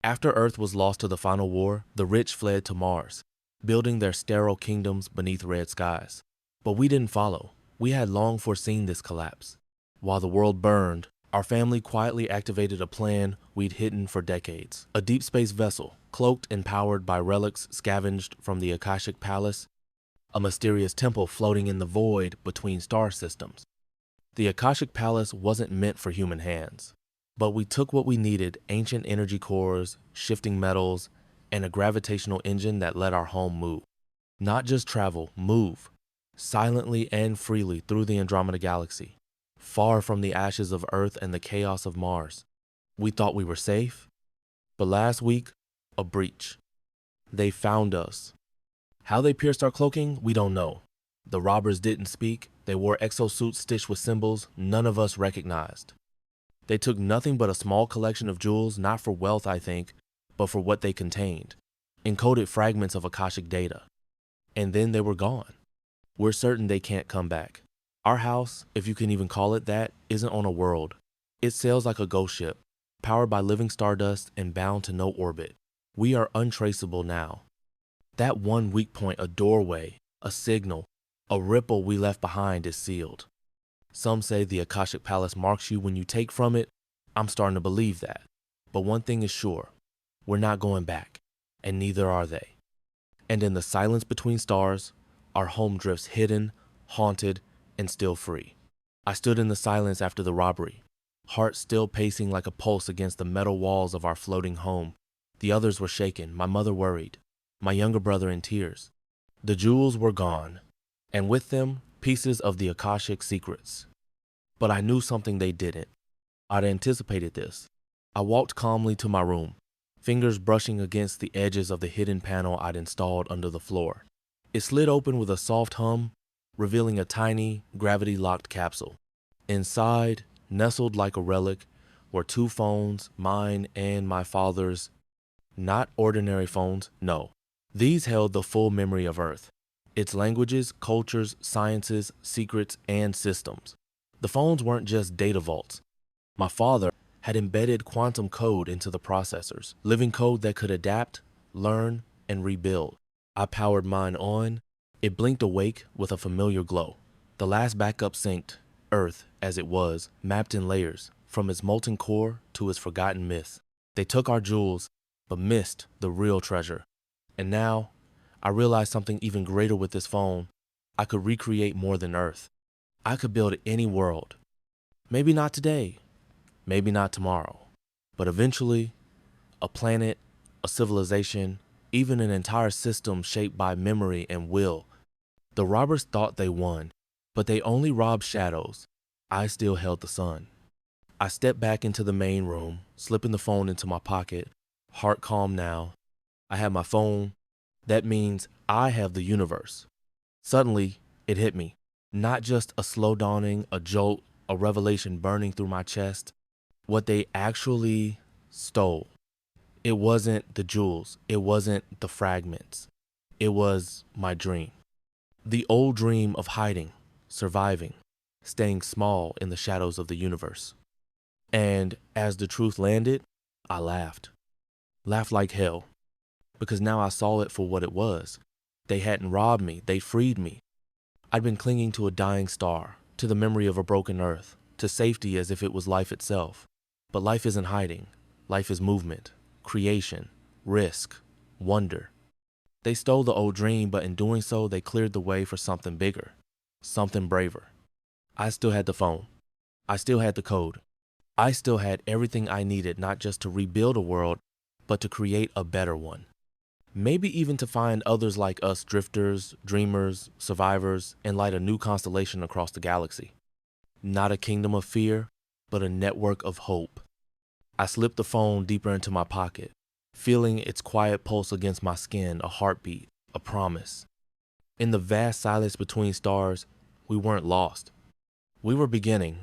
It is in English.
After Earth was lost to the final war, the rich fled to Mars, building their sterile kingdoms beneath red skies. But we didn't follow. We had long foreseen this collapse. While the world burned, our family quietly activated a plan we'd hidden for decades. A deep space vessel, cloaked and powered by relics scavenged from the Akashic Palace, a mysterious temple floating in the void between star systems. The Akashic Palace wasn't meant for human hands, but we took what we needed: ancient energy cores, shifting metals, and a gravitational engine that let our home move. Not just travel, move, silently and freely through the Andromeda Galaxy, far from the ashes of Earth and the chaos of Mars. We thought we were safe, but last week, a breach. They found us. How they pierced our cloaking, we don't know. The robbers didn't speak. They wore exosuits stitched with symbols none of us recognized. They took nothing but a small collection of jewels, not for wealth, I think, but for what they contained. Encoded fragments of Akashic data. And then they were gone. We're certain they can't come back. Our house, if you can even call it that, isn't on a world. It sails like a ghost ship, powered by living stardust and bound to no orbit. We are untraceable now. That one weak point, a doorway, a signal, a ripple we left behind is sealed. Some say the Akashic Palace marks you when you take from it. I'm starting to believe that. But one thing is sure, we're not going back, and neither are they. And in the silence between stars, our home drifts hidden, haunted, and still free. I stood in the silence after the robbery, heart still pacing like a pulse against the metal walls of our floating home. The others were shaken, my mother worried, my younger brother in tears. The jewels were gone, and with them, pieces of the Akashic secrets. But I knew something they didn't. I'd anticipated this. I walked calmly to my room, fingers brushing against the edges of the hidden panel I'd installed under the floor. It slid open with a soft hum, revealing a tiny, gravity-locked capsule. Inside, nestled like a relic, were two phones, mine and my father's. Not ordinary phones, no. These held the full memory of Earth, its languages, cultures, sciences, secrets, and systems. The phones weren't just data vaults. My father had embedded quantum code into the processors, living code that could adapt, learn, and rebuild. I powered mine on. It blinked awake with a familiar glow. The last backup synced, Earth as it was, mapped in layers, from its molten core to its forgotten myths. They took our jewels, but missed the real treasure. And now, I realized something even greater with this phone. I could recreate more than Earth. I could build any world. Maybe not today, maybe not tomorrow, but eventually, a planet, a civilization, even an entire system shaped by memory and will. The robbers thought they won, but they only robbed shadows. I still held the sun. I stepped back into the main room, slipping the phone into my pocket, heart calm now. I have my phone. That means I have the universe. Suddenly, it hit me. Not just a slow dawning, a jolt, a revelation burning through my chest. What they actually stole. It wasn't the jewels. It wasn't the fragments. It was my dream. The old dream of hiding, surviving, staying small in the shadows of the universe. And as the truth landed, I laughed. Laughed like hell. Because now I saw it for what it was. They hadn't robbed me. They freed me. I'd been clinging to a dying star, to the memory of a broken earth, to safety as if it was life itself. But life isn't hiding. Life is movement, creation, risk, wonder. They stole the old dream, but in doing so, they cleared the way for something bigger, something braver. I still had the phone. I still had the code. I still had everything I needed, not just to rebuild a world, but to create a better one. Maybe even to find others like us, drifters, dreamers, survivors, and light a new constellation across the galaxy. Not a kingdom of fear, but a network of hope. I slipped the phone deeper into my pocket, feeling its quiet pulse against my skin, a heartbeat, a promise. In the vast silence between stars, we weren't lost. We were beginning,